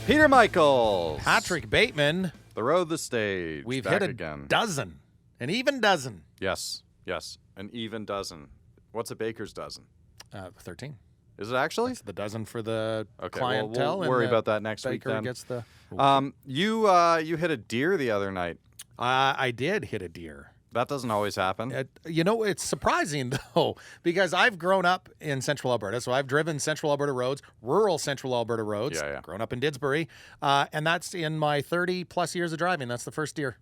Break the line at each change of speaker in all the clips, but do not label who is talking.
Peter Michaels.
Patrick Bateman.
The road, the stage.
We've
back
hit a
again.
dozen. An even dozen.
Yes. An even dozen. What's a baker's dozen?
13.
Is it actually?
That's the dozen for the
Okay,
clientele.
we'll worry about that next week
baker
then.
Gets the.
You hit a deer the other night.
I did hit a deer.
That doesn't always happen.
It's surprising, though, because I've grown up in central Alberta. So I've driven central Alberta roads, rural central Alberta roads, grown up in Didsbury. And that's in my 30-plus years of driving. That's the first deer.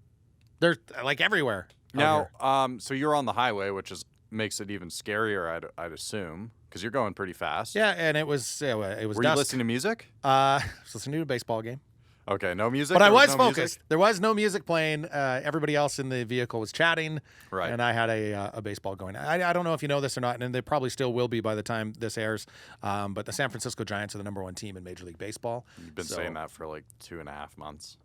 They're, like, everywhere.
Now, so you're on the highway, which makes it even scarier, I'd assume, because you're going pretty fast.
Yeah, and it was
Were
dusk.
you listening to music?
I was listening to a baseball game.
Okay, no music?
But I was
no
focused.
music?
There was no music playing. Everybody else in the vehicle was chatting.
Right.
And I had a baseball going. I don't know if you know this or not, and they probably still will be by the time this airs. But the San Francisco Giants are the number one team in Major League Baseball.
You've been saying that for like 2.5 months.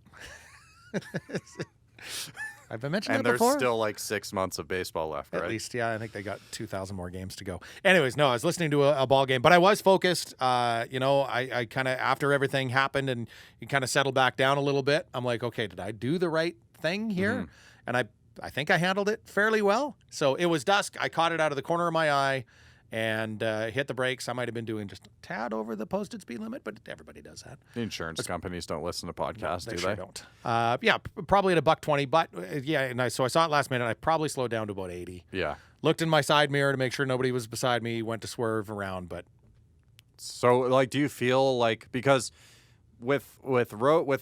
I've been mentioning
and
that before.
there's still like 6 months of baseball left, right?
At least, yeah. I think they got 2,000 more games to go. Anyways, no, I was listening to a ball game, but I was focused. I kind of, after everything happened and you kind of settled back down a little bit, I'm like, okay, did I do the right thing here?
Mm-hmm.
And I think I handled it fairly well. So it was dusk. I caught it out of the corner of my eye and hit the brakes. I might have been doing just a tad over the posted speed limit, but everybody does that.
The insurance companies don't listen to podcasts,
No,
do
sure
they?
Don't. Probably at $120, but so I saw it last minute. I probably slowed down to about 80.
Yeah.
Looked in my side mirror to make sure nobody was beside me, went to swerve around, but
So, like, do you feel like, because with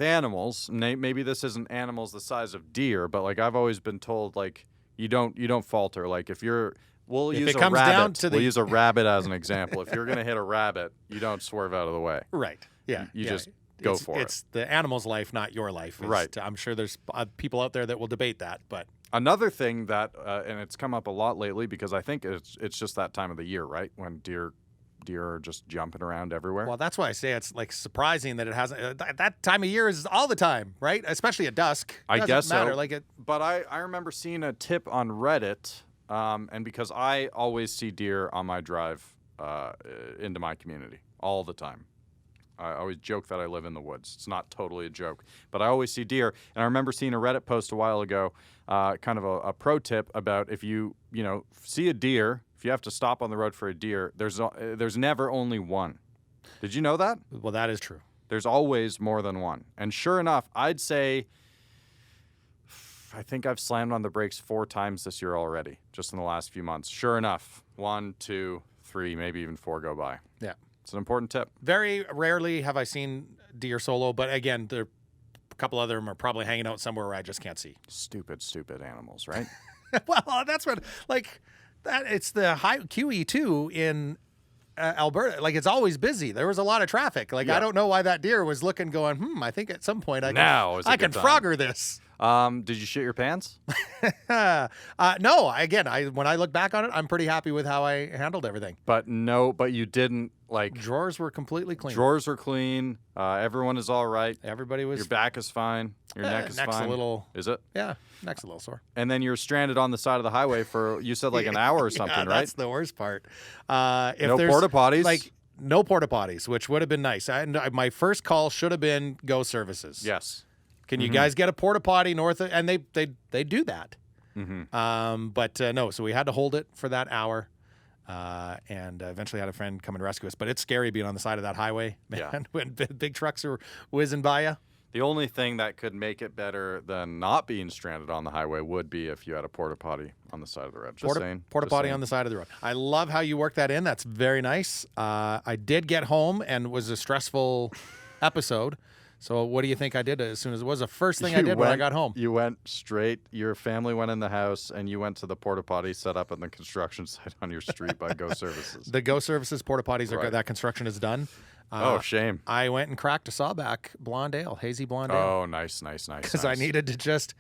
animals, maybe this isn't animals the size of deer, but like I've always been told, like, you don't falter. Like if we'll use a rabbit. We'll use a rabbit as an example. If you're going to hit a rabbit, you don't swerve out of the way.
Right. Yeah.
You just go for it.
It's the animal's life, not your life.
Right.
I'm sure there's people out there that will debate that, but
another thing that, and it's come up a lot lately because I think it's just that time of the year, right? When deer are just jumping around everywhere.
Well, that's why I say it's like surprising that it hasn't. That time of year is all the time, right? Especially at dusk.
I guess
matter.
so.
Like it.
But I remember seeing a tip on Reddit, and because I always see deer on my drive into my community all the time. I always joke that I live in the woods. It's not totally a joke, but I always see deer. And I remember seeing a Reddit post a while ago, kind of a pro tip about if you see a deer, if you have to stop on the road for a deer, there's never only one. Did you know that?
Well, that is true.
There's always more than one. And sure enough, I'd say I think I've slammed on the brakes 4 times this year already, just in the last few months. Sure enough, 1, 2, 3, maybe even 4 go by.
Yeah.
It's an important tip.
Very rarely have I seen deer solo, but again, a couple of them are probably hanging out somewhere where I just can't see.
Stupid animals, right?
Well, that's what, like, that. It's the high QE too in Alberta. Like, it's always busy. There was a lot of traffic. Like, I don't know why that deer was looking, going, I think at some point I can Frogger this.
Did you shit your pants?
No. Again, when I look back on it, I'm pretty happy with how I handled everything.
But you didn't, like...
Drawers were completely clean.
Drawers were clean. Everyone is all right.
Everybody was...
Your back is fine. Your neck is fine.
Neck's a little...
Is it?
Yeah, neck's a little sore.
And then you're stranded on the side of the highway for, you said, like an hour or something, right?
That's the worst part. If
no porta potties?
Like, no porta potties, which would have been nice. My first call should have been Go Services.
Yes.
Can you guys get a porta potty north of, and they do that.
Mm-hmm.
But no, so we had to hold it for that hour, and eventually had a friend come and rescue us. But it's scary being on the side of that highway, man, when big trucks are whizzing by you.
The only thing that could make it better than not being stranded on the highway would be if you had a porta potty on the side of the road.
Porta potty on the side of the road. I love how you work that in. That's very nice. I did get home and it was a stressful episode. So what do you think I did as soon as it was the first thing I did when I got home?
You went straight, your family went in the house, and you went to the porta potty set up on the construction site on your street by Go Services.
The Go Services porta potties are good. That construction is done.
Shame.
I went and cracked a Sawback blonde ale, hazy blonde ale.
Oh, nice.
Because I needed to just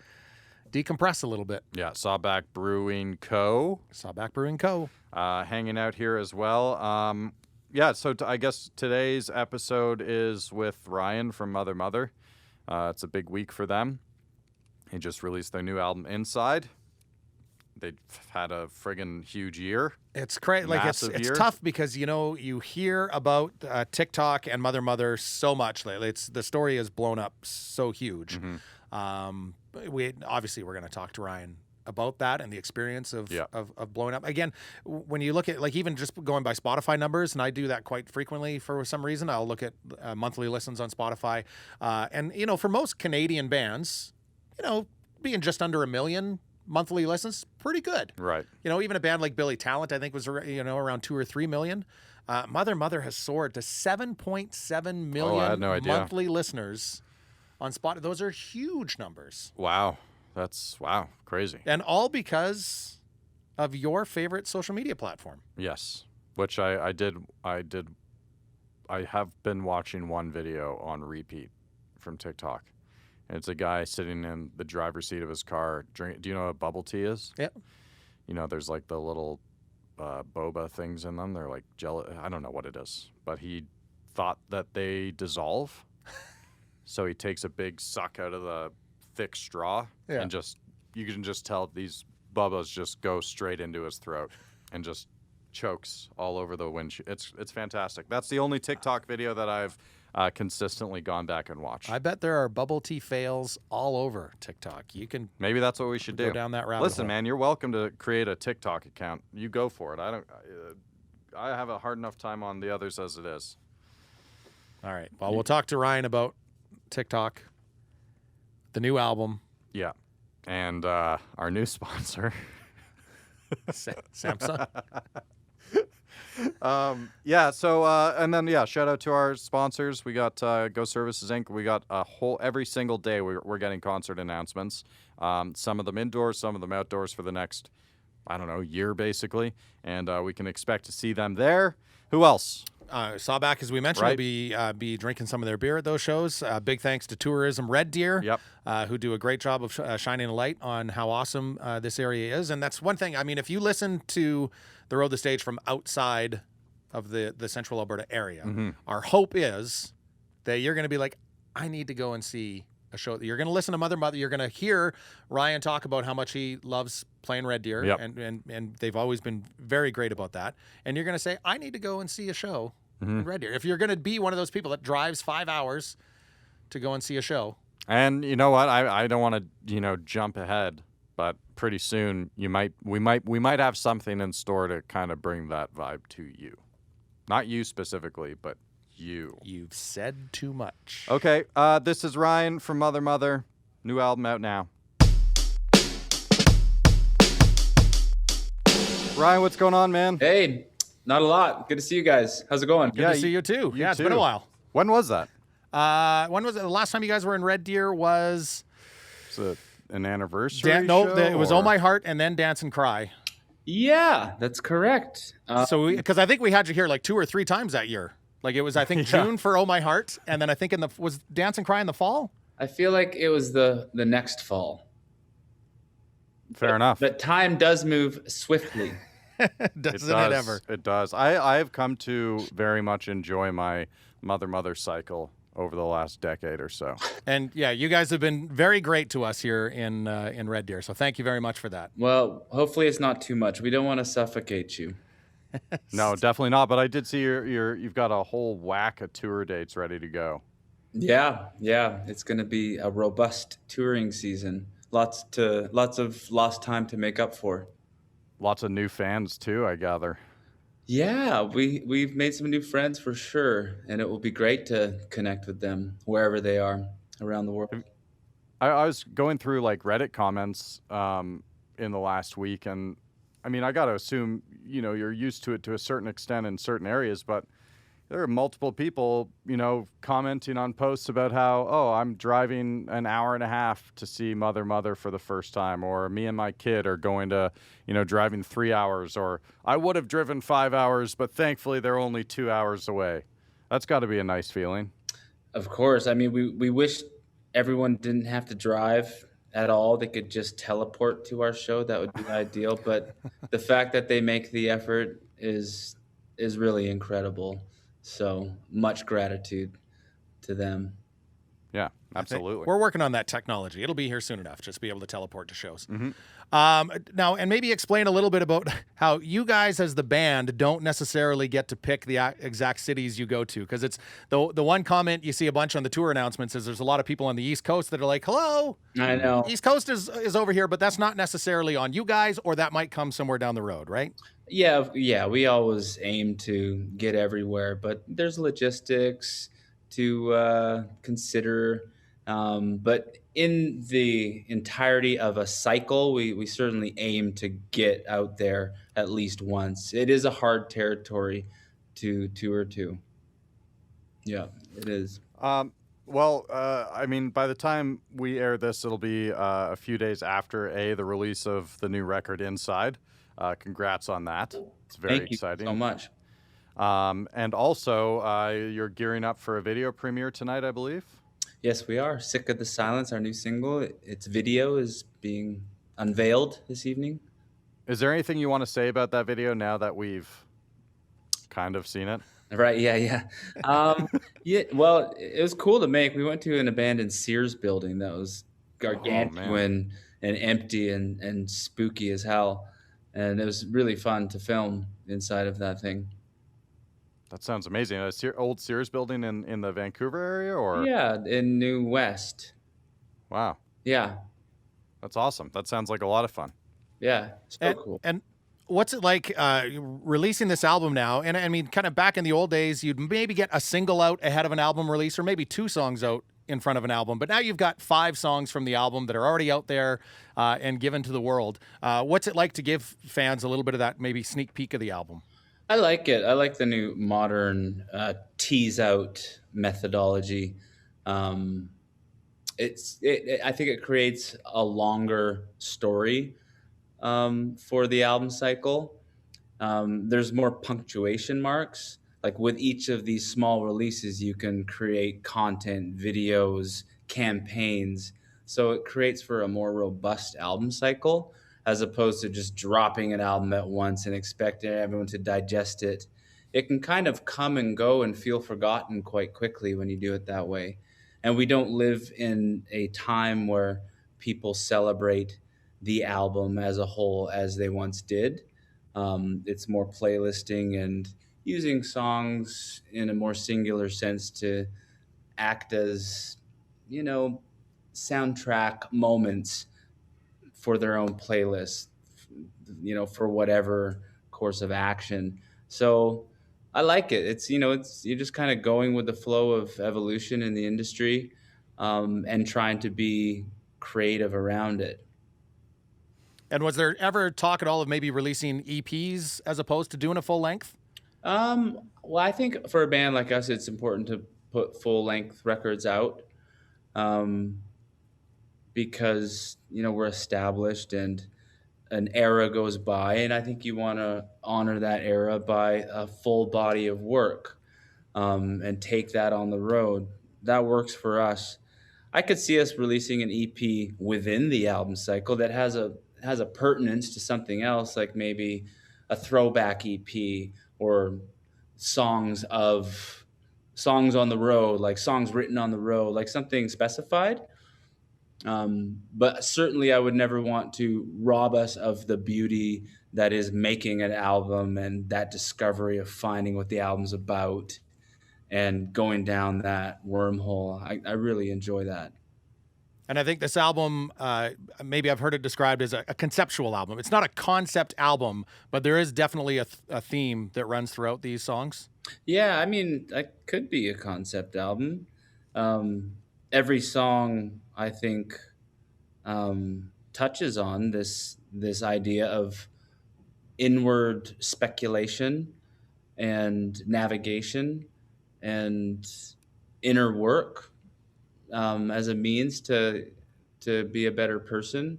decompress a little bit.
Yeah, Sawback Brewing Co.
Sawback Brewing Co.
Hanging out here as well. Yeah, so I guess today's episode is with Ryan from Mother. It's a big week for them. He just released their new album, Inside. They've had a friggin' huge year.
It's crazy. Like it's tough because you hear about TikTok and Mother so much lately. The story has blown up so huge. We're going to talk to Ryan about that and the experience of blowing up. Again, when you look at like even just going by Spotify numbers, and I do that quite frequently for some reason, I'll look at monthly listens on Spotify. And for most Canadian bands, being just under 1 million monthly listens, pretty good.
Right.
Even a band like Billy Talent, I think was around 2 or 3 million. Mother has soared to 7.7 million
I had no idea.
monthly listeners on Spotify. Those are huge numbers.
Wow. That's crazy.
And all because of your favorite social media platform.
Yes, which I did. I have been watching one video on repeat from TikTok. And it's a guy sitting in the driver's seat of his car. Do you know what bubble tea is?
Yeah.
There's like the little boba things in them. They're like jello. I don't know what it is. But he thought that they dissolve. So he takes a big suck out of the thick straw and you can just tell these bubbles just go straight into his throat and just chokes all over the windshield. It's fantastic. That's the only TikTok video that I've consistently gone back and watched.
I bet there are bubble tea fails all over TikTok.
Maybe that's what we should
go down that rabbit
Listen,
hole.
man, you're welcome to create a TikTok account. You go for it. I have a hard enough time on the others as it is.
All right. Well, we'll talk to Ryan about TikTok, the new album.
Yeah. And our new sponsor.
Samsung.
And then shout out to our sponsors. We got Go Services Inc. We got every single day we're getting concert announcements. Some of them indoors, some of them outdoors for the next, year basically. And we can expect to see them there. Who else?
Sawback, as we mentioned, will be drinking some of their beer at those shows. Big thanks to Tourism Red Deer, who do a great job of shining a light on how awesome this area is. And that's one thing. I mean, if you listen to the Road the Stage from outside of the Central Alberta area, our hope is that you're going to be like, I need to go and see a show. You're going to listen to Mother. You're going to hear Ryan talk about how much he loves playing Red Deer, and they've always been very great about that. And you're going to say, I need to go and see a show in Red Deer. If you're going to be one of those people that drives 5 hours to go and see a show.
And you know what? I don't want to jump ahead, but pretty soon we might have something in store to kind of bring that vibe to you. Not you specifically, but you.
You've said too much.
Okay, this is Ryan from Mother. New album out now. Ryan, what's going on, man?
Hey, not a lot. Good to see you guys. How's it going?
Good to see you too. It's been a while.
When was that?
When was it? The last time you guys were in Red Deer was...
Was it an anniversary
show? It was Oh My Heart and then Dance and Cry.
Yeah, that's correct.
Because I think we had you here like 2 or 3 times that year. Like it was, I think, June for Oh My Heart, and then I think was Dance and Cry in the fall?
I feel like it was the next fall.
Fair enough.
But time does move swiftly.
Doesn't it ever?
It does. I've come to very much enjoy my Mother cycle over the last decade or so.
And you guys have been very great to us here in Red Deer. So thank you very much for that.
Well, hopefully it's not too much. We don't want to suffocate you.
No, definitely not. But I did see you've got a whole whack of tour dates ready to go.
Yeah. It's going to be a robust touring season. Lots of lost time to make up for.
Lots of new fans too, I gather.
Yeah, we've made some new friends for sure, and it will be great to connect with them wherever they are around the world.
I was going through like Reddit comments in the last week, and I mean, I got to assume you're used to it to a certain extent in certain areas, but there are multiple people commenting on posts about how, I'm driving an hour and a half to see Mother for the first time, or me and my kid are going to driving 3 hours, or I would have driven 5 hours, but thankfully they're only 2 hours away. That's got to be a nice feeling.
Of course. I mean, we wish everyone didn't have to drive at all. They could just teleport to our show. That would be ideal. But the fact that they make the effort is really incredible. So much gratitude to them.
Yeah, absolutely.
We're working on that technology. It'll be here soon enough. Just be able to teleport to shows.
Mm-hmm.
Now, and maybe explain a little bit about how you guys as the band don't necessarily get to pick the exact cities you go to. Because it's the one comment you see a bunch on the tour announcements is there's a lot of people on the East Coast that are like, hello,
I know.
East Coast is over here, but that's not necessarily on you guys, or that might come somewhere down the road, right?
Yeah, we always aim to get everywhere, but there's logistics to consider. But in the entirety of a cycle, we certainly aim to get out there at least once. It is a hard territory to tour to. Yeah, it is.
Well, I mean, by the time we air this, it'll be a few days after the release of the new record, Inside. Congrats on that. It's very exciting.
Thank you so much.
And also, you're gearing up for a video premiere tonight, I believe.
Yes, we are. Sick of the Silence, our new single. Its video is being unveiled this evening.
Is there anything you want to say about that video now that we've kind of seen it?
Right, yeah. Yeah, well, it was cool to make. We went to an abandoned Sears building that was gargantuan and empty and spooky as hell. And it was really fun to film inside of that thing.
That sounds amazing. Old Sears building in the Vancouver area, or?
Yeah, in New West.
Wow.
Yeah.
That's awesome. That sounds like a lot of fun.
Yeah, so cool.
And what's it like releasing this album now? And I mean, kind of back in the old days, you'd maybe get a single out ahead of an album release, or maybe 2 songs out in front of an album. But now you've got 5 songs from the album that are already out there and given to the world. What's it like to give fans a little bit of that maybe sneak peek of the album?
I like it. I like the new modern tease out methodology. I think it creates a longer story for the album cycle. There's more punctuation marks. Like with each of these small releases, you can create content, videos, campaigns. So it creates for a more robust album cycle, as opposed to just dropping an album at once and expecting everyone to digest it. It can kind of come and go and feel forgotten quite quickly when you do it that way. And we don't live in a time where people celebrate the album as a whole as they once did. It's more playlisting and using songs in a more singular sense to act as, soundtrack moments for their own playlist, for whatever course of action. So I like it. It's you're just kind of going with the flow of evolution in the industry, and trying to be creative around it.
And was there ever talk at all of maybe releasing EPs as opposed to doing a full length?
Well, I think for a band like us, it's important to put full length records out, because we're established and an era goes by, and I think you want to honor that era by a full body of work, and take that on the road. That works for us. I could see us releasing an EP within the album cycle that has a pertinence to something else, like maybe a throwback EP or songs on the road, like songs written on the road, like something specified. But certainly I would never want to rob us of the beauty that is making an album and that discovery of finding what the album's about and going down that wormhole. I really enjoy that.
And I think this album, maybe I've heard it described as a conceptual album. It's not a concept album, but there is definitely a theme that runs throughout these songs.
Yeah, I mean, that could be a concept album. Every song, I think, touches on this idea of inward speculation and navigation and inner work, as a means to be a better person,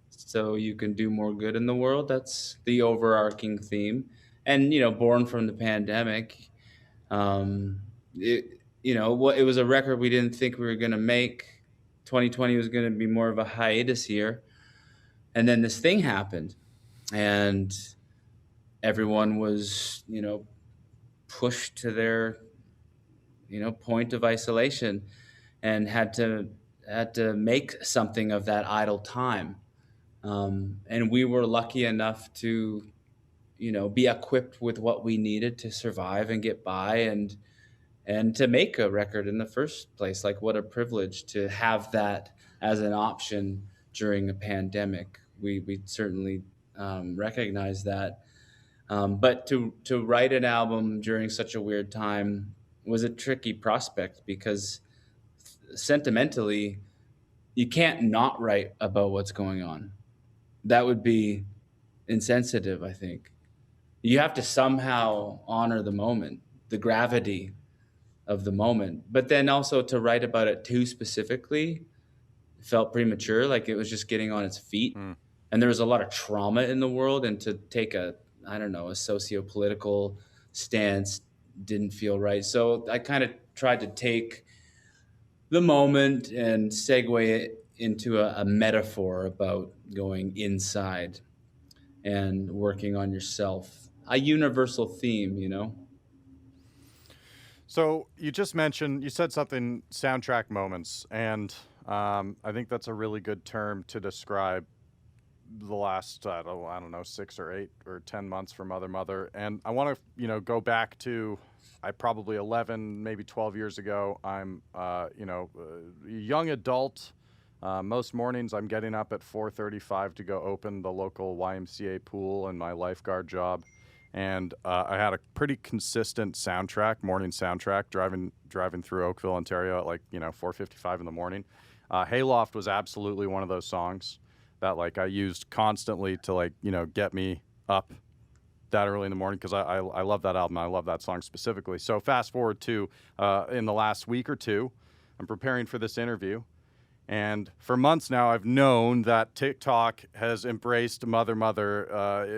so you can do more good in the world. That's the overarching theme. And born from the pandemic, it was a record we didn't think we were going to make. 2020 was going to be more of a hiatus year, and then this thing happened, and everyone was pushed to their point of isolation. and had to make something of that idle time. And we were lucky enough to, be equipped with what we needed to survive and get by, and to make a record in the first place. Like, what a privilege to have that as an option during a pandemic. We certainly recognize that. But to write an album during such a weird time was a tricky prospect, because sentimentally, you can't not write about what's going on. That would be insensitive, I think. You have to somehow honor the moment, the gravity of the moment. But then also, to write about it too specifically felt premature, like it was just getting on its feet. And there was a lot of trauma in the world, and to take a socio-political stance didn't feel right. So I kind of tried to take the moment and segue it into a metaphor about going inside and working on yourself. A universal theme,
So you just mentioned, you said something, soundtrack moments, and I think that's a really good term to describe the last, I don't know, 6 or 8 or 10 months for Mother. And I want to, go back to, I probably 11, maybe 12 years ago. I'm, a young adult. Most mornings I'm getting up at 4:35 to go open the local YMCA pool and my lifeguard job. And I had a pretty consistent morning soundtrack, driving through Oakville, Ontario at 4:55 in the morning. Hayloft was absolutely one of those songs that I used constantly to get me up that early in the morning, because I love that album. I love that song specifically. So fast forward to in the last week or two, I'm preparing for this interview. And for months now, I've known that TikTok has embraced Mother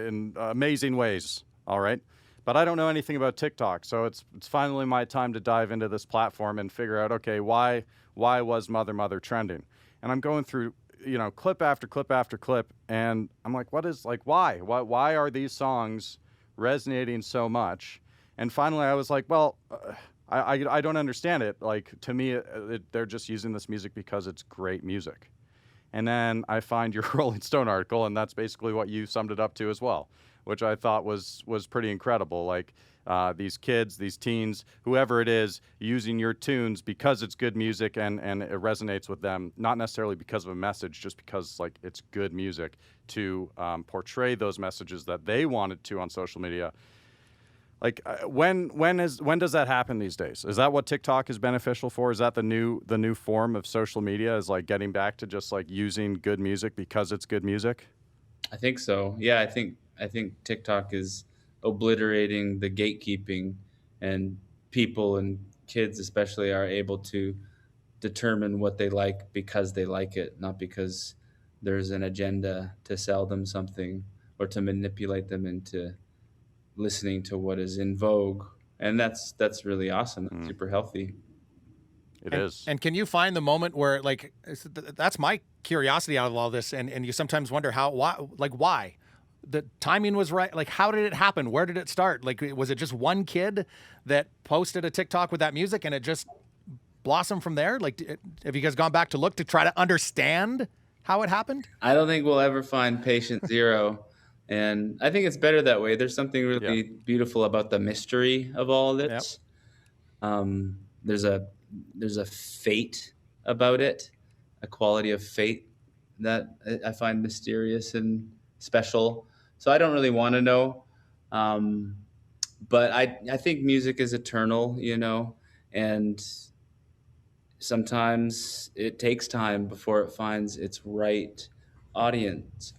in amazing ways. All right. But I don't know anything about TikTok. So it's finally my time to dive into this platform and figure out, okay, why was Mother trending? And I'm going through, clip after clip after clip. And I'm like, why? Why are these songs resonating so much? And finally I was like, well, I don't understand it. To me, they're just using this music because it's great music. And then I find your Rolling Stone article, and that's basically what you summed it up to as well, which I thought was pretty incredible. These kids, these teens, whoever it is, using your tunes because it's good music and it resonates with them, not necessarily because of a message, just because it's good music, to portray those messages that they wanted to on social media. When does that happen these days? Is that what TikTok is beneficial for? Is that the new form of social media, is getting back to just using good music because it's good music?
I think so. Yeah, I think TikTok is obliterating the gatekeeping, and people and kids especially are able to determine what they like because they like it, not because there's an agenda to sell them something or to manipulate them into listening to what is in vogue. And that's really awesome. That's super healthy.
It is.
And can you find the moment where that's my curiosity out of all this, and you sometimes wonder why the timing was right? How did it happen? Where did it start? Was it just one kid that posted a TikTok with that music and it just blossomed from there? Have you guys gone back to look to try to understand how it happened?
I don't think we'll ever find patient zero. And I think it's better that way. There's something really beautiful about the mystery of all of this. Yep. There's a fate about it, a quality of fate that I find mysterious and special. So I don't really want to know. But I think music is eternal, and sometimes it takes time before it finds its right audience.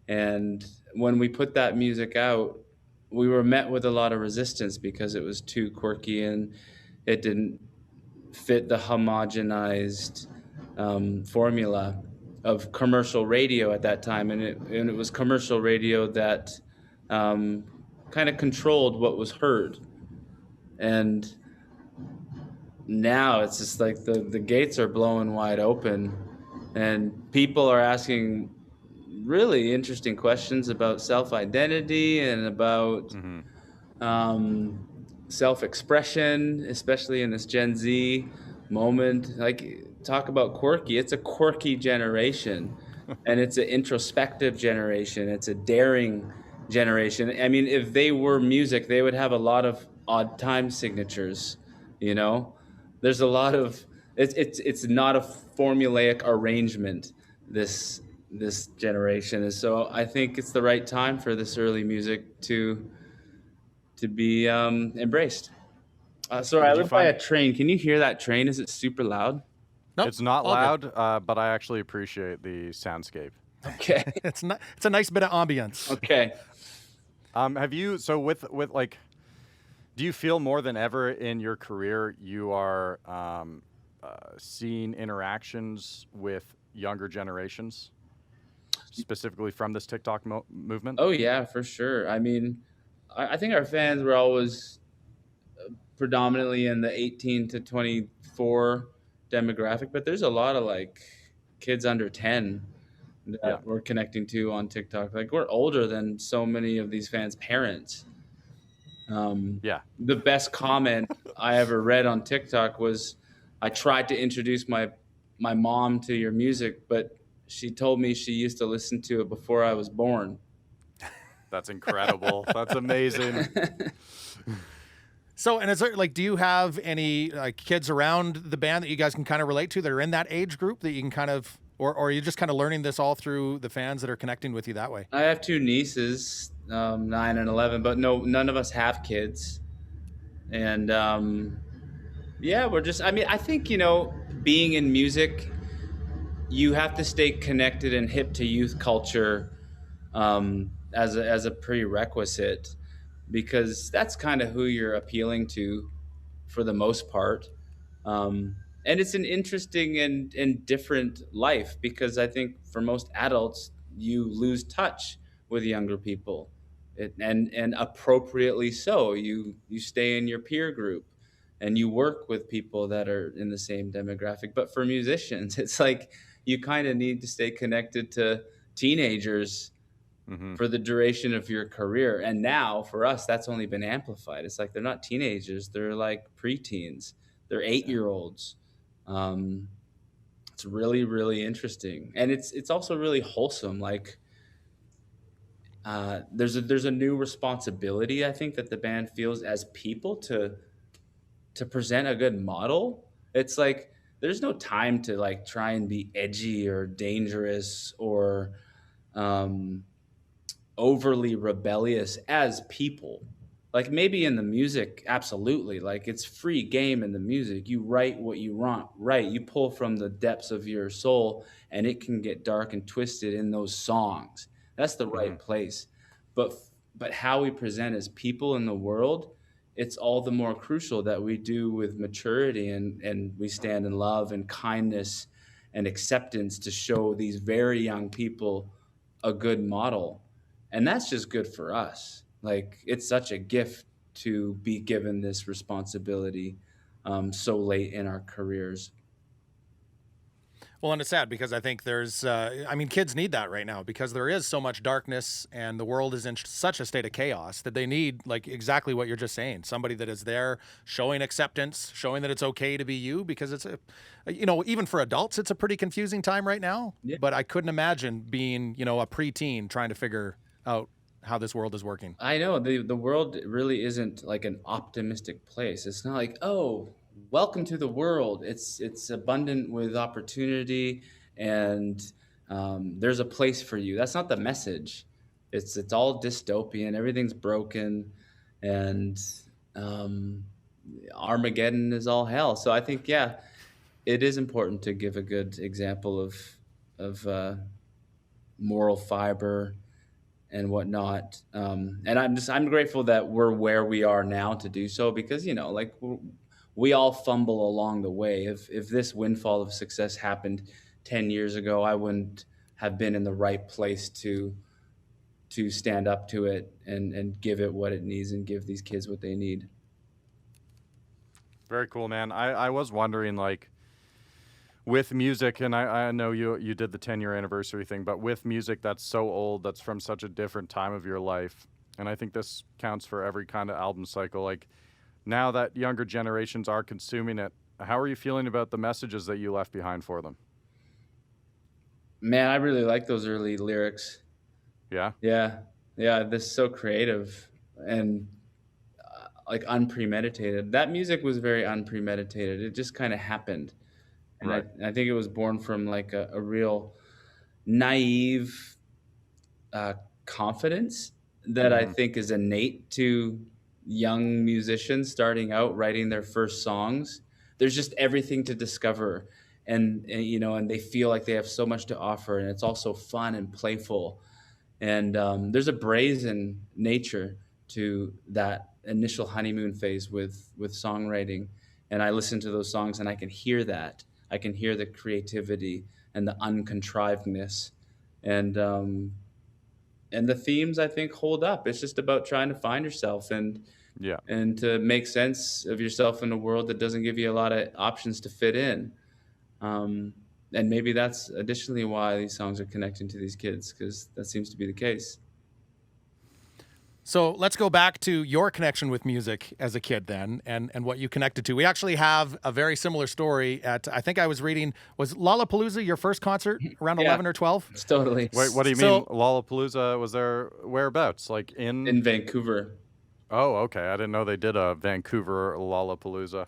And when we put that music out, we were met with a lot of resistance because it was too quirky and it didn't fit the homogenized formula of commercial radio at that time. And it was commercial radio that kind of controlled what was heard. And now it's just the gates are blowing wide open, and people are asking really interesting questions about self-identity and about self-expression, especially in this Gen Z moment. Like, talk about quirky. It's a quirky generation, and it's an introspective generation. It's a daring generation. I mean, if they were music, they would have a lot of odd time signatures. You know, there's a lot of it's not a formulaic arrangement. This generation, and so I think it's the right time for this early music to be embraced. Sorry, I
Did you
live by
find
a train. Can you hear that train? Is it super loud?
Nope,
it's not
all good.
loud, but I actually appreciate the soundscape.
Okay.
It's not. It's a nice bit of ambience.
Okay.
Have you with like, do you feel more than ever in your career you are seeing interactions with younger generations, specifically from this TikTok movement?
Oh yeah, for sure. I mean, I think our fans were always predominantly in the 18 to 24 demographic, but there's a lot of like kids under 10 that
Yeah.
we're connecting to on TikTok. Like, we're older than so many of these fans' parents.
Yeah.
The best comment I ever read on TikTok was, I tried to introduce my mom to your music, but she told me she used to listen to it before I was born.
That's incredible. That's amazing.
So, and is there like, do you have any kids around the band that you guys can kind of relate to that are in that age group that you can kind of, or are you just kind of learning this all through the fans that are connecting with you that way?
I have two nieces, 9 and 11, but no, none of us have kids. And yeah, we're just, I mean, I think, being in music, you have to stay connected and hip to youth culture as a prerequisite, because that's kind of who you're appealing to for the most part. And it's an interesting and different life, because I think for most adults, you lose touch with younger people, and appropriately so. You stay in your peer group, and you work with people that are in the same demographic. But for musicians, it's like you kind of need to stay connected to teenagers for the duration of your career. And now for us, that's only been amplified. It's like they're not teenagers, they're like preteens, they're 8-year-olds. It's really, really interesting, and it's also really wholesome. Like, there's a new responsibility, I think, that the band feels as people to present a good model. It's like there's no time to like try and be edgy or dangerous or overly rebellious as people. Like, maybe in the music, absolutely. Like, it's free game in the music. You write what you want, right? You pull from the depths of your soul, and it can get dark and twisted in those songs. That's the right place. But how we present as people in the world, it's all the more crucial that we do with maturity, and we stand in love and kindness and acceptance to show these very young people a good model. And that's just good for us. Like, it's such a gift to be given this responsibility so late in our careers.
Well, and it's sad because I think there's, I mean, kids need that right now because there is so much darkness and the world is in such a state of chaos that they need, like, exactly what you're just saying. Somebody that is there showing acceptance, showing that it's okay to be you, because it's even for adults, it's a pretty confusing time right now.
Yeah.
But I couldn't imagine being, a preteen trying to figure out how this world is working.
I know the world really isn't like an optimistic place. It's not like, oh, welcome to the world. It's abundant with opportunity, and there's a place for you. That's not the message. It's all dystopian. Everything's broken, and Armageddon is all hell. So I think, yeah, it is important to give a good example of moral fiber and whatnot. And I'm grateful that we're where we are now to do so, because, like, we all fumble along the way. If this windfall of success happened 10 years ago, I wouldn't have been in the right place to stand up to it and give it what it needs and give these kids what they need.
Very cool, man. I was wondering, like, with music, and I know you did the 10-year anniversary thing, but with music that's so old, that's from such a different time of your life, and I think this counts for every kind of album cycle, like, now that younger generations are consuming it, how are you feeling about the messages that you left behind for them?
Man, I really like those early lyrics.
Yeah.
Yeah, yeah, this is so creative and like unpremeditated. That music was very unpremeditated. It just kind of happened, and
Right.
I think it was born from like a real naive uh, confidence that I
Mm-hmm.
think is innate to young musicians starting out writing their first songs. There's just everything to discover, and you know, and they feel like they have so much to offer, and it's also fun and playful. And there's a brazen nature to that initial honeymoon phase with songwriting. And I listen to those songs, and I can hear that. I can hear the creativity and the uncontrivedness, and um, and the themes I think hold up. It's just about trying to find yourself
Yeah.
and to make sense of yourself in a world that doesn't give you a lot of options to fit in. Um, and maybe that's additionally why these songs are connecting to these kids, because that seems to be the case.
So let's go back to your connection with music as a kid then, and what you connected to. We actually have a very similar story at, I think I was reading, was Lollapalooza your first concert around
Yeah.
11 or 12?
It's totally
Wait, what do you mean Lollapalooza? Was there whereabouts? Like
in Vancouver.
Oh, okay. I didn't know they did a Vancouver Lollapalooza.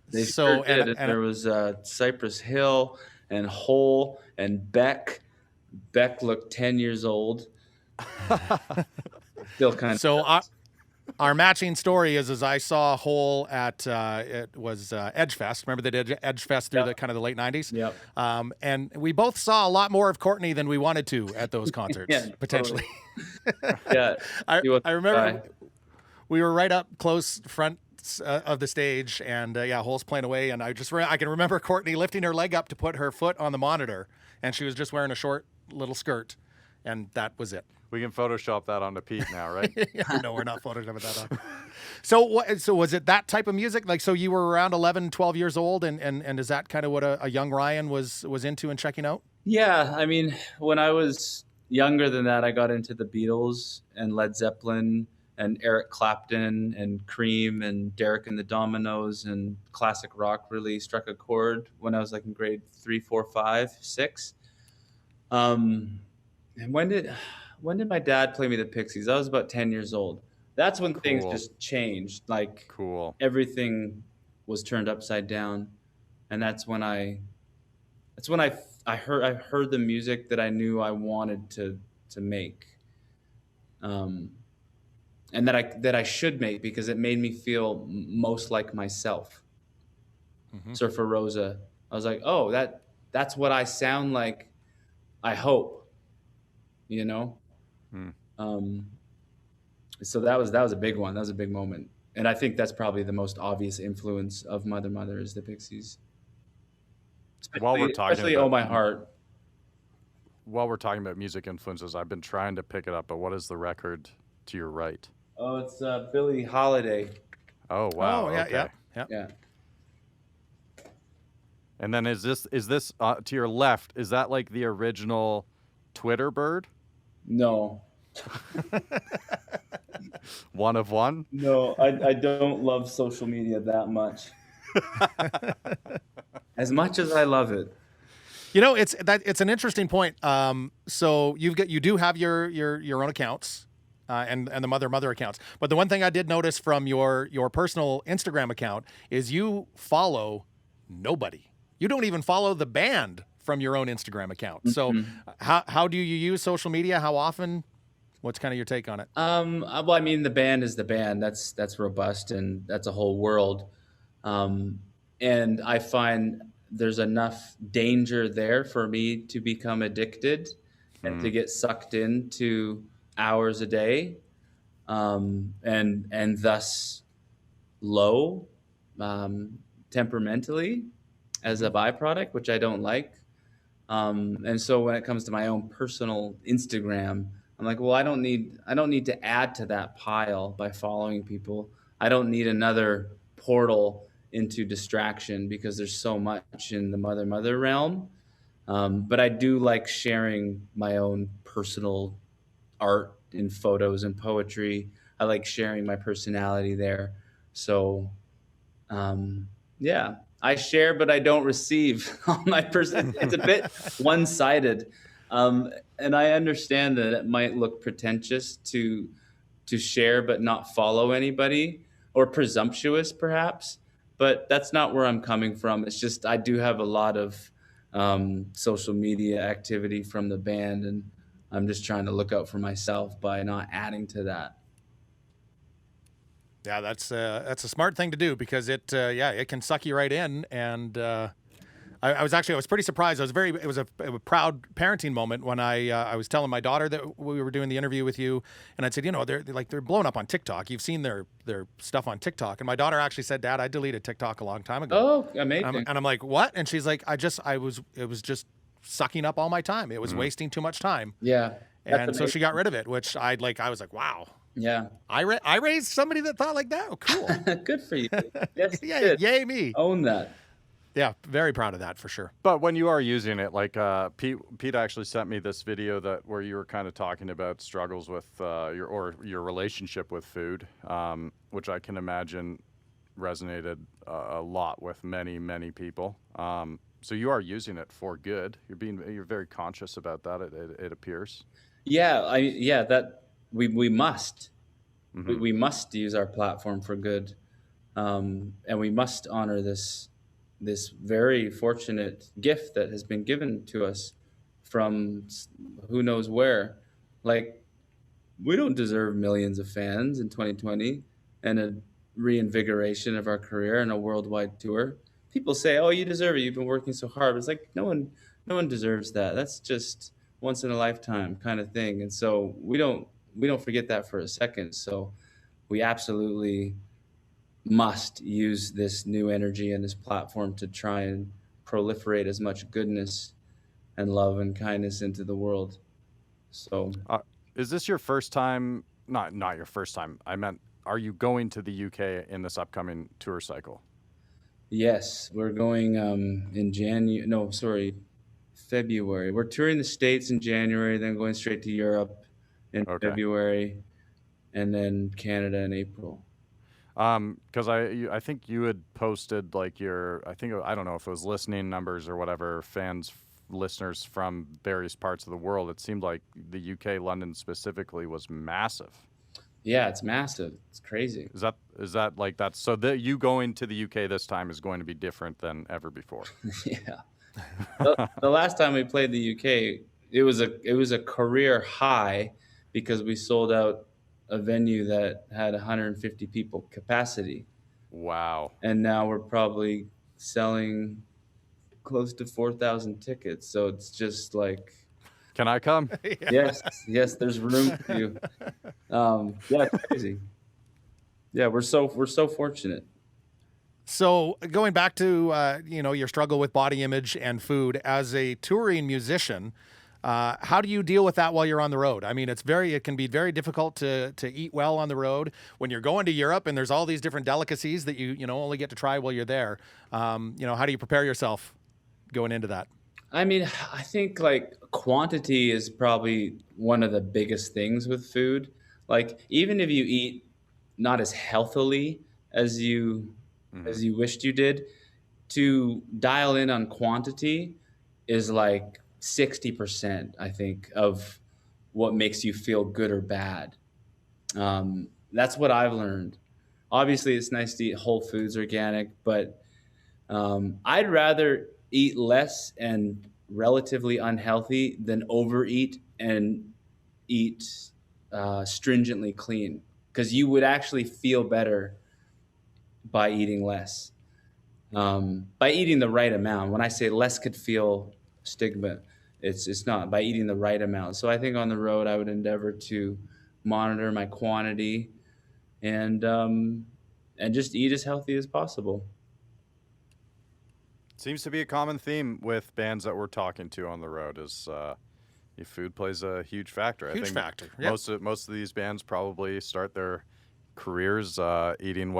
They
So,
sure did.
and
There was Cypress Hill and Hole and Beck. Beck looked 10 years old. Still kind of.
So our matching story is I saw Hole at it was Edgefest. Remember they did Edgefest through
Yep.
the kind of the late 90s?
Yep.
And we both saw a lot more of Courtney than we wanted to at those concerts,
Yeah,
potentially.
Yeah.
I
He was
remember
shy.
we were right up close front of the stage, and yeah, Hole's playing away, and I can remember Courtney lifting her leg up to put her foot on the monitor, and she was just wearing a short little skirt, and that was it.
We can Photoshop that onto Pete now, right?
No, we're not photoshopping that on. So was it that type of music? Like, so you were around 11, 12 years old, and is that kind of what a young Ryan was into and checking out?
Yeah, I mean, when I was younger than that, I got into the Beatles and Led Zeppelin and Eric Clapton and Cream and Derek and the Dominoes, and classic rock really struck a chord when I was like in grade 3, 4, 5, 6. And when did my dad play me the Pixies? I was about 10 years old. That's when things
Cool.
just changed. Like
Cool.
everything was turned upside down, and that's when I heard the music that I knew I wanted to make, and that I should make, because it made me feel most like myself.
Mm-hmm.
Surfer Rosa, I was like, oh, that's what I sound like. I hope, you know.
Hmm.
So that was a big one. That was a big moment, and I think that's probably the most obvious influence of Mother Mother is the Pixies.
While we're talking
Especially
about-
Oh My Heart.
While we're talking about music influences, I've been trying to pick it up, but what is the record to your right?
Oh, it's Billie Holiday.
Oh, wow.
Oh, yeah,
okay.
Yeah.
And then is this to your left? Is that like the original Twitter bird?
No.
One of one?
No, I don't love social media that much. As much as I love it.
You know, it's an interesting point. So you do have your own accounts, and the mother accounts. But the one thing I did notice from your personal Instagram account is you follow nobody. You don't even follow the band from your own Instagram account. So how do you use social media? How often? What's kind of your take on it?
Well, I mean, the band is the band. That's robust, and that's a whole world. And I find there's enough danger there for me to become addicted and to get sucked into hours a day, and thus low temperamentally as a byproduct, which I don't like. And so when it comes to my own personal Instagram, I'm like, well, I don't need to add to that pile by following people. I don't need another portal into distraction, because there's so much in the mother realm. But I do like sharing my own personal art in photos and poetry. I like sharing my personality there. So, yeah, I share, but I don't receive on my person. It's a bit one-sided. And I understand that it might look pretentious to share but not follow anybody, or presumptuous perhaps, but that's not where I'm coming from. It's just I do have a lot of social media activity from the band, and I'm just trying to look out for myself by not adding to that.
Yeah, that's a smart thing to do, because it can suck you right in. And I was pretty surprised. It was a proud parenting moment when I was telling my daughter that we were doing the interview with you, and I said, they're blowing up on TikTok. You've seen their stuff on TikTok, and my daughter actually said, "Dad, I deleted TikTok a long time ago."
Oh, amazing!
And I'm like, "What?" And she's like, it was just sucking up all my time. It was wasting too much time.
Yeah,
and so she got rid of it, which I was like, "Wow."
Yeah,
I raised somebody that thought like that. Oh, cool.
Good for you. Yes,
yeah,
good.
Yay me.
Own that.
Yeah, very proud of that for sure.
But when you are using it, like Pete actually sent me this video where you were kind of talking about struggles with your relationship with food, which I can imagine resonated a lot with many people. So you are using it for good. You're very conscious about that. It appears.
Yeah, that we must.
Mm-hmm.
We must use our platform for good, and we must honor this very fortunate gift that has been given to us from who knows where. Like, we don't deserve millions of fans in 2020 and a reinvigoration of our career and a worldwide tour. People say, "Oh, you deserve it. You've been working so hard." It's like no one deserves that. That's just once in a lifetime kind of thing. And so we don't forget that for a second. So we absolutely must use this new energy and this platform to try and proliferate as much goodness and love and kindness into the world. So
is this your first time? Not your first time. I meant, are you going to the UK in this upcoming tour cycle?
Yes, we're going February. We're touring the States in January, then going straight to Europe in February, and then Canada in April.
Because I think you had posted like I don't know if it was listening numbers or whatever, listeners from various parts of the world. It seemed like the UK, London specifically, was massive.
Yeah, it's massive. It's crazy.
Is that like that? So you going to the UK this time is going to be different than ever before.
Yeah. The last time we played the UK, it was a career high, because we sold out a venue that had 150 people capacity.
Wow.
And now we're probably selling close to 4,000 tickets. So it's just like,
can I come?
Yes, there's room for you. Yeah, it's crazy. Yeah, we're so fortunate.
So going back to your struggle with body image and food as a touring musician, how do you deal with that while you're on the road? I mean, it can be very difficult to eat well on the road when you're going to Europe and there's all these different delicacies that you only get to try while you're there. How do you prepare yourself going into that?
I mean, I think like quantity is probably one of the biggest things with food. Like, even if you eat not as healthily as you wished you did, to dial in on quantity is like 60%, I think, of what makes you feel good or bad. That's what I've learned. Obviously, it's nice to eat whole foods, organic, but I'd rather eat less and relatively unhealthy than overeat and eat stringently clean, because you would actually feel better by eating less, by eating the right amount. When I say less could feel stigma, it's not, by eating the right amount. So I think on the road I would endeavor to monitor my quantity and just eat as healthy as possible.
Seems to be a common theme with bands that we're talking to on the road is food plays a huge factor.
Huge factor. Yep.
Most of these bands probably start their careers eating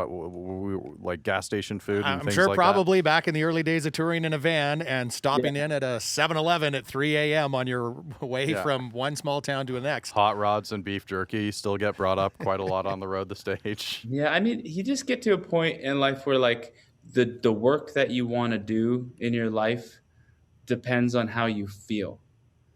like gas station food and things
sure
like
probably that. Back in the early days of touring in a van and stopping in at a 7-Eleven at 3 a.m. on your way from one small town to the next.
Hot rods and beef jerky still get brought up quite a lot on the road, the stage.
Yeah, I mean, you just get to a point in life where, like, the work that you want to do in your life depends on how you feel.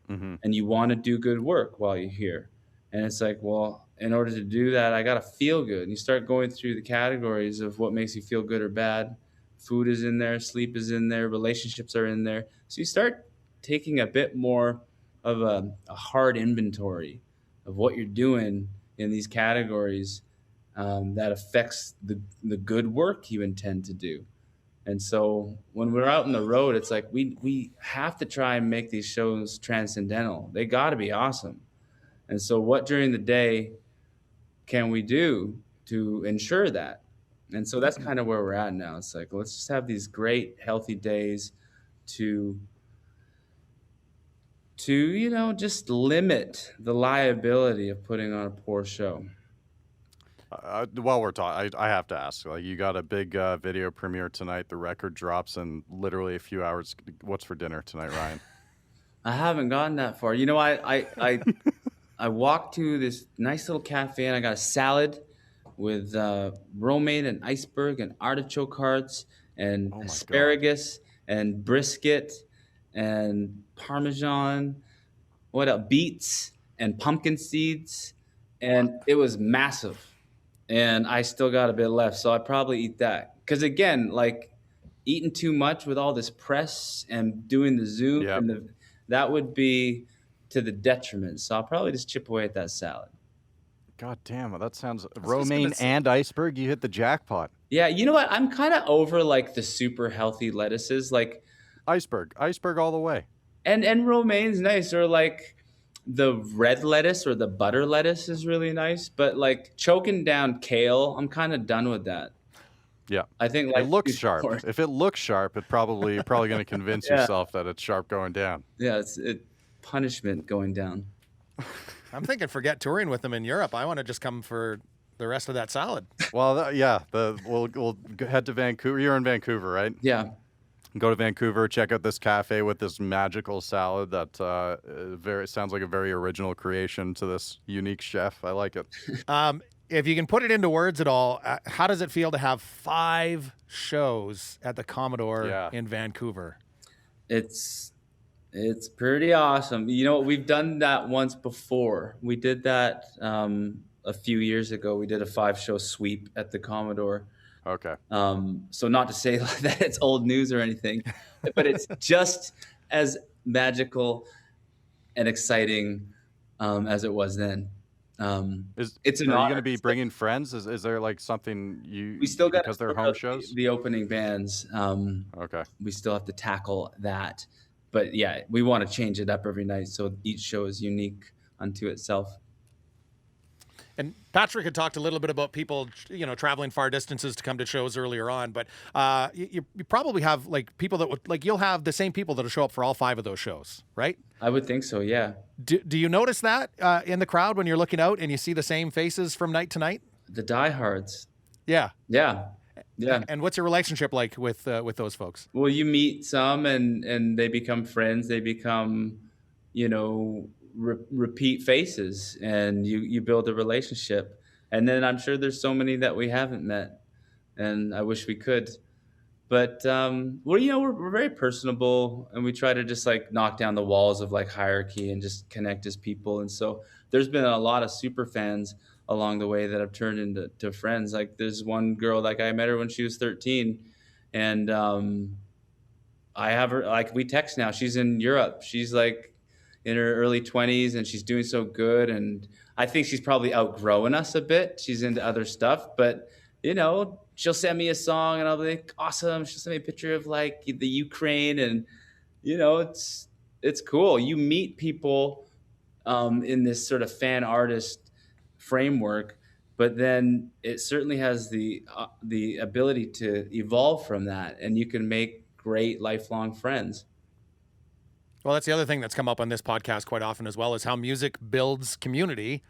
Mm-hmm.
And you want to do good work while you're here. And it's like, well, in order to do that, I got to feel good. And you start going through the categories of what makes you feel good or bad. Food is in there, sleep is in there, relationships are in there. So you start taking a bit more of a hard inventory of what you're doing in these categories that affects the good work you intend to do. And so when we're out on the road, it's like we have to try and make these shows transcendental. They got to be awesome. And so what during the day can we do to ensure that? And so that's kind of where we're at now. It's like, let's just have these great healthy days to just limit the liability of putting on a poor show.
While we're talking, I have to ask. Like, you got a big video premiere tonight. The record drops in literally a few hours. What's for dinner tonight, Ryan?
I haven't gotten that far. You know, I walked to this nice little cafe and I got a salad with romaine and iceberg and artichoke hearts and asparagus and brisket and Parmesan. What else? Beets and pumpkin seeds. And it was massive. And I still got a bit left, so I'd probably eat that. Because again, like eating too much with all this press and doing the Zoom, and that would be to the detriment. So I'll probably just chip away at that salad.
God damn it, that sounds romaine and iceberg. You hit the jackpot.
Yeah, you know what? I'm kind of over like the super healthy lettuces, like
iceberg all the way.
And romaine's nice, or like the red lettuce or the butter lettuce is really nice, but like choking down kale, I'm kind of done with that.
Yeah,
I think
it looks sharp. If it looks sharp, you're probably going to convince yourself that it's sharp going down.
Yeah, it's punishment going down.
I'm thinking forget touring with them in Europe. I want to just come for the rest of that salad.
Well, we'll head to Vancouver. You're in Vancouver, right?
Yeah.
Go to Vancouver, check out this cafe with this magical salad that sounds like a very original creation to this unique chef. I like it.
If you can put it into words at all, how does it feel to have 5 shows at the Commodore in Vancouver?
It's pretty awesome. You know, we've done that once before. We did that a few years ago. We did a 5-show sweep at the Commodore.
Okay.
So not to say that it's old news or anything, but it's just as magical and exciting as it was then.
Are you going to be bringing friends? Is there like something we still got because they're home shows?
The opening bands.
Okay.
We still have to tackle that, but yeah, we want to change it up every night so each show is unique unto itself.
And Patrick had talked a little bit about people, traveling far distances to come to shows earlier on, but you probably have like people that would you'll have the same people that'll show up for all 5 of those shows, right?
I would think so, yeah.
Do you notice that in the crowd when you're looking out and you see the same faces from night to night?
The diehards.
Yeah.
Yeah. Yeah.
And what's your relationship like with those folks?
Well, you meet some and they become friends. They become, repeat faces, and you build a relationship. And then I'm sure there's so many that we haven't met, and I wish we could. But we're very personable, and we try to just like knock down the walls of like hierarchy and just connect as people. And so there's been a lot of super fans along the way that have turned into friends. Like there's one girl, like I met her when she was 13, and I have her, like we text now. She's in Europe. She's like in her early 20s, and she's doing so good. And I think she's probably outgrowing us a bit. She's into other stuff, but she'll send me a song and I'll be like, awesome. She'll send me a picture of like the Ukraine, and it's cool. You meet people in this sort of fan artist framework, but then it certainly has the ability to evolve from that, and you can make great lifelong friends.
Well, that's the other thing that's come up on this podcast quite often as well, is how music builds community,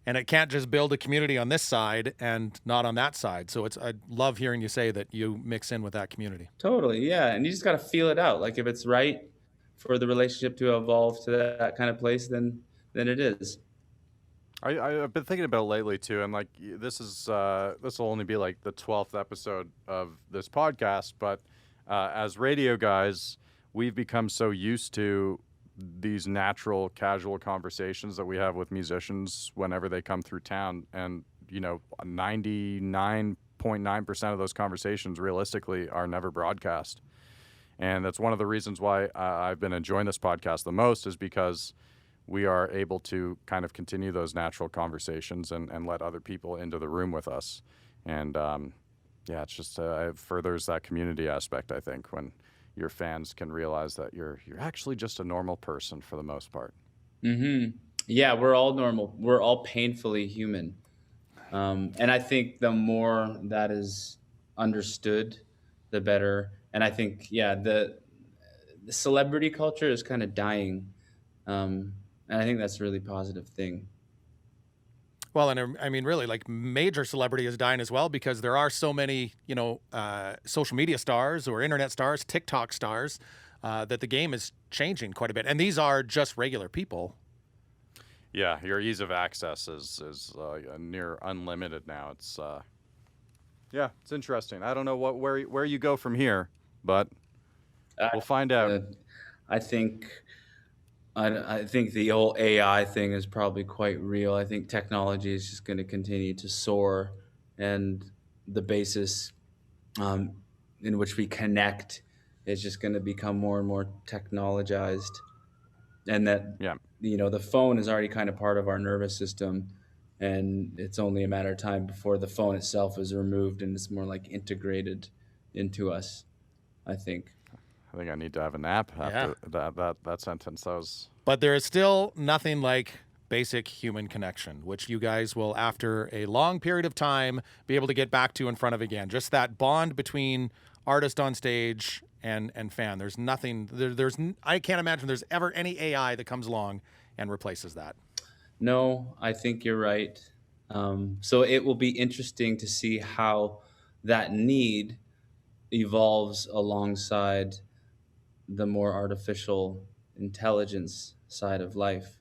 and it can't just build a community on this side and not on that side. So I love hearing you say that you mix in with that community.
Totally, yeah. And you just got to feel it out. Like if it's right for the relationship to evolve to that kind of place, then it is.
I've been thinking about it lately too, and like this will only be like the 12th episode of this podcast, but as radio guys, we've become so used to these natural, casual conversations that we have with musicians whenever they come through town, and 99.9% of those conversations realistically are never broadcast, and that's one of the reasons why I've been enjoying this podcast the most, is because we are able to kind of continue those natural conversations and let other people into the room with us. And it's just it furthers that community aspect, I think, when your fans can realize that you're actually just a normal person for the most part.
Mm-hmm. Yeah, we're all normal. We're all painfully human. And I think the more that is understood, the better. And I think, the celebrity culture is kind of dying. And I think that's a really positive thing.
Well, and I mean, really, like major celebrity is dying as well, because there are so many, social media stars or internet stars, TikTok stars, that the game is changing quite a bit. And these are just regular people.
Yeah, your ease of access is near unlimited now. It's it's interesting. I don't know where you go from here, but we'll find out.
I think the whole AI thing is probably quite real. I think technology is just going to continue to soar, and the basis in which we connect is just going to become more and more technologized. And that, the phone is already kind of part of our nervous system, and it's only a matter of time before the phone itself is removed and it's more like integrated into us, I think.
I think I need to have a nap after that sentence.
But there is still nothing like basic human connection, which you guys will, after a long period of time, be able to get back to in front of again. Just that bond between artist on stage and fan. There's nothing. I can't imagine there's ever any AI that comes along and replaces that.
No, I think you're right. So it will be interesting to see how that need evolves alongside the more artificial intelligence side of life,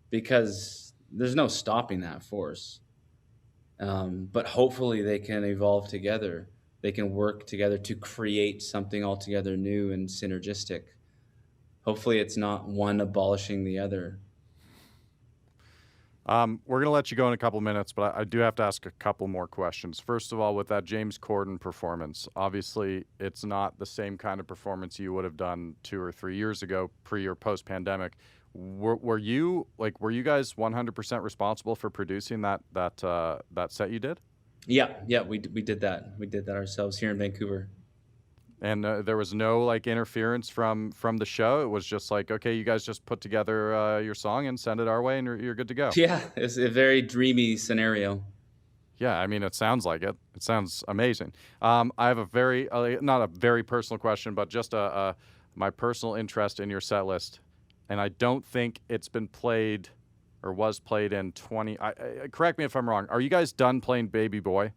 because there's no stopping that force. But hopefully they can evolve together. They can work together to create something altogether new and synergistic. Hopefully it's not one abolishing the other.
We're going to let you go in a couple minutes, but I do have to ask a couple more questions. First of all, with that James Corden performance, obviously it's not the same kind of performance you would have done 2 or 3 years ago, pre or post pandemic. Were you guys 100% responsible for producing that set you did?
Yeah, we did that. We did that ourselves here in Vancouver.
And there was no interference from the show. It was just like, okay, you guys just put together your song and send it our way, and you're good to go.
Yeah, it's a very dreamy scenario.
Yeah, I mean, it sounds like it. It sounds amazing. I have a very not a very personal question, but just my personal interest in your set list, and I don't think it's been played or was played in 20. Correct me if I'm wrong. Are you guys done playing Baby Boy?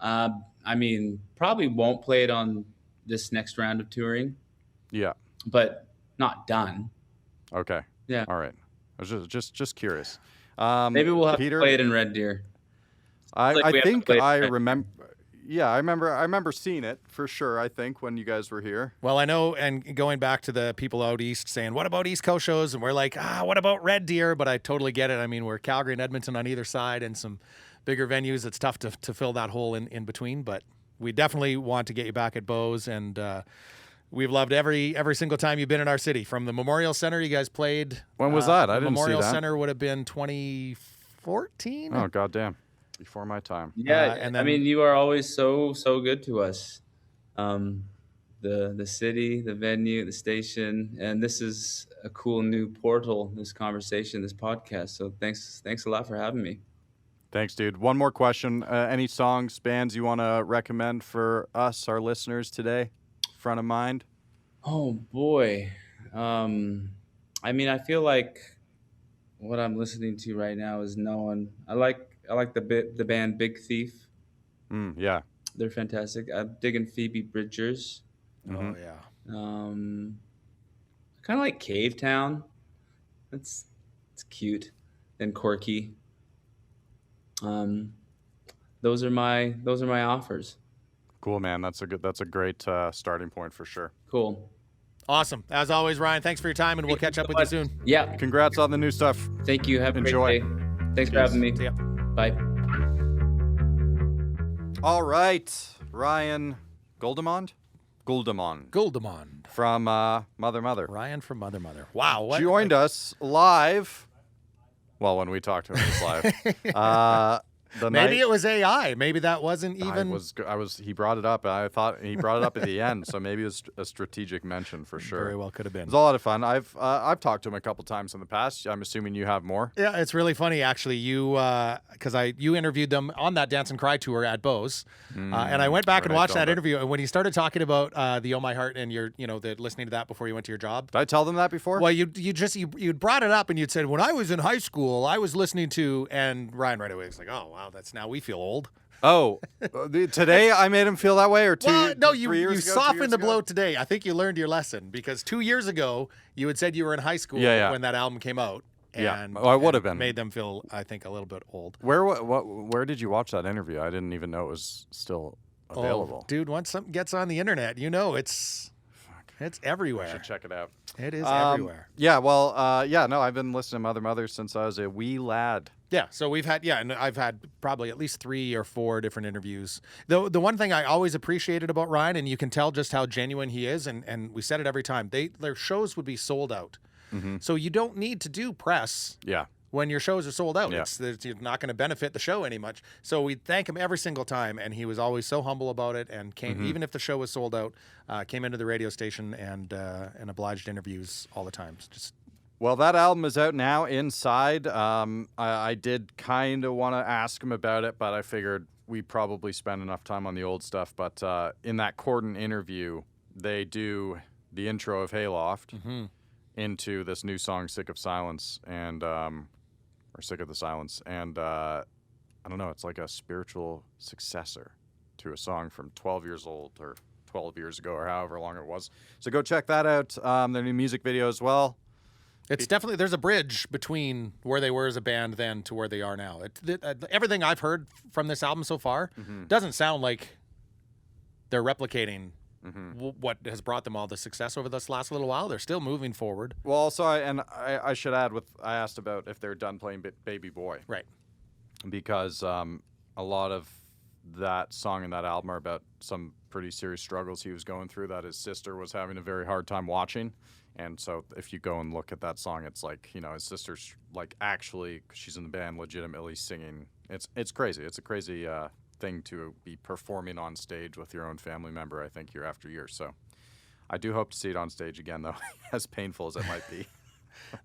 I mean, probably won't play it on this next round of touring.
Yeah.
But not done.
Okay.
Yeah.
All right. I was just curious.
Maybe we'll have
Peter,
to play it in Red Deer.
I think I remember. Yeah, I remember seeing it for sure, I think, when you guys were here.
Well, I know, and going back to the people out east saying, what about East Coast shows? And we're like, what about Red Deer? But I totally get it. I mean, we're Calgary and Edmonton on either side, and some bigger venues. It's tough to fill that hole in between, but we definitely want to get you back at Bose, and we've loved every single time you've been in our city. From the Memorial Center, you guys played.
When was that? I didn't
Memorial
see that.
Center would have been 2014.
Oh, goddamn. Before my time.
Yeah,
and then,
I mean, you are always so good to us. The city, the venue, the station, and this is a cool new portal, this conversation, this podcast. So thanks a lot for having me.
Thanks, dude. One more question. Any songs, bands you want to recommend for us, our listeners today? Front of mind?
Oh, boy. I mean, I feel like what I'm listening to right now is known. I like the band Big Thief.
Yeah.
They're fantastic. I'm digging Phoebe Bridgers.
Oh, yeah.
Kind of like Cave Town. It's cute. and quirky. Those are my offers.
Cool, man. That's a great starting point for sure.
Cool.
Awesome. As always, Ryan, thanks for your time, and we'll catch up with you soon.
Yeah.
Congrats on the new stuff.
Thank you. Have a
Enjoy.
great day. Thanks for having me.
See ya.
Bye.
All right, Ryan Guldemond?
Guldemond.
From Mother.
Ryan from Mother. Wow. What?
Joined us live. Well, when we talked to him, it was live.
Maybe it was AI. Maybe that wasn't even.
He brought it up. I thought he brought it up at the end, so maybe it was a strategic mention for sure.
Very well could have been.
It was a lot of fun. I've talked to him a couple times in the past. I'm assuming you have more.
Yeah, it's really funny actually. You interviewed them on that Dance and Cry tour at Bose, and I went back and watched that interview. And when he started talking about the Oh My Heart and the listening to that before you went to your job.
Did I tell them that before?
Well, you brought it up and you'd said when I was in high school I was listening to, and Ryan right away was like, oh wow, that's now we feel old.
Oh, today I made him feel that way, or
you softened the blow today. I think you learned your lesson, because 2 years ago you had said you were in high school when that album came out. And,
I would have been.
Made them feel, I think, a little bit old.
Where did you watch that interview? I didn't even know it was still available.
Oh, dude, once something gets on the internet, it's everywhere.
I should check it out.
It is everywhere.
Yeah, well, no, I've been listening to Mother since I was a wee lad.
Yeah, so and I've had probably at least 3 or 4 different interviews. The one thing I always appreciated about Ryan, and you can tell just how genuine he is, and we said it every time, their shows would be sold out. Mm-hmm. So you don't need to do press when your shows are sold out. Yeah. It's not going to benefit the show any much. So we thank him every single time, and he was always so humble about it, and came, even if the show was sold out, came into the radio station and obliged interviews all the time.
Well, that album is out now, Inside. I did kind of want to ask him about it, but I figured we probably spend enough time on the old stuff. But in that Corden interview, they do the intro of Hayloft into this new song, Sick of Silence, and or Sick of the Silence. And I don't know, it's like a spiritual successor to a song from 12 years old or 12 years ago or however long it was. So go check that out. Their new music video as well.
It's definitely, there's a bridge between where they were as a band then to where they are now. Everything I've heard from this album so far doesn't sound like they're replicating what has brought them all the success over this last little while. They're still moving forward.
Well, also, I should add, I asked about if they're done playing Baby Boy.
Right.
Because a lot of that song and that album are about some pretty serious struggles he was going through that his sister was having a very hard time watching. And so if you go and look at that song, it's like, his sister's like actually, she's in the band, legitimately singing. It's crazy. It's a crazy thing to be performing on stage with your own family member, I think, year after year. So I do hope to see it on stage again, though, as painful as it might be.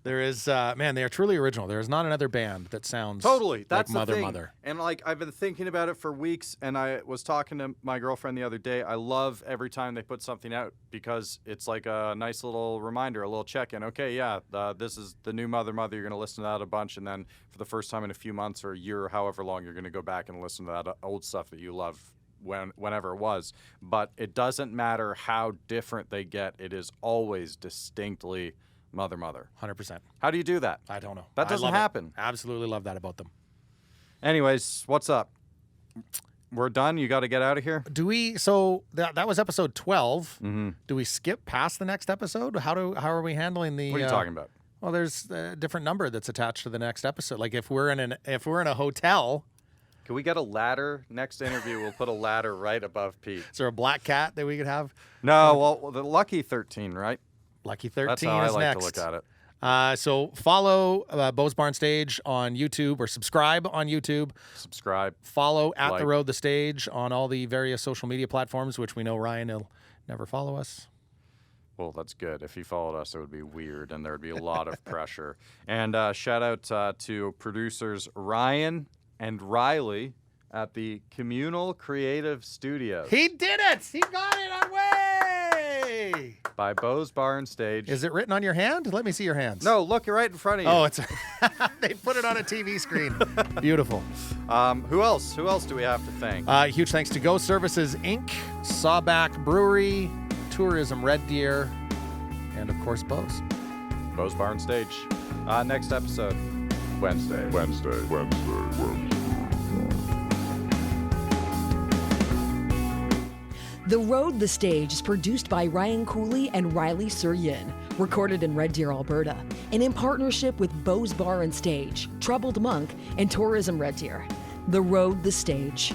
There is, man, they are truly original. There is not another band that sounds
totally. That's
like
the thing.
Mother.
And I've been thinking about it for weeks, and I was talking to my girlfriend the other day. I love every time they put something out because it's like a nice little reminder, a little check-in. Okay, this is the new Mother. You're going to listen to that a bunch, and then for the first time in a few months or a year or however long, you're going to go back and listen to that old stuff that you love whenever it was. But it doesn't matter how different they get. It is always distinctly Mother.
100%.
How do you do that?
I don't know.
That doesn't happen.
Absolutely love that about them.
Anyways, what's up? We're done? You got to get out of here?
Do we? So that was episode 12.
Mm-hmm.
Do we skip past the next episode? How are we handling the?
What are you talking about?
Well, there's a different number that's attached to the next episode. Like if we're in a hotel.
Can we get a ladder? Next interview, we'll put a ladder right above Pete.
Is there a black cat that we could have?
No, well, the Lucky 13, right?
Lucky 13
That's how I like
next.
to look at it.
So follow Bose Barn Stage on YouTube, or subscribe on YouTube.
Subscribe.
Follow at The Road the Stage on all the various social media platforms, which we know Ryan will never follow us.
Well, that's good. If he followed us, it would be weird, and there would be a lot of pressure. And shout out to producers Ryan and Ryley at the Communal Creative Studios.
He did it! He got it on way!
By Bose Barn Stage.
Is it written on your hand? Let me see your hands.
No, look, right in front of you.
Oh, it's they put it on a TV screen. Beautiful.
Who else? Who else do we have to thank?
Huge thanks to Go Services Inc., Sawback Brewery, Tourism Red Deer, and of course Bose.
Bose Barn Stage. Next episode. Wednesday.
The Road, the Stage is produced by Ryan Kuly and Ryley Surian, recorded in Red Deer, Alberta, and in partnership with Beau's Bar and Stage, Troubled Monk, and Tourism Red Deer. The Road, the Stage.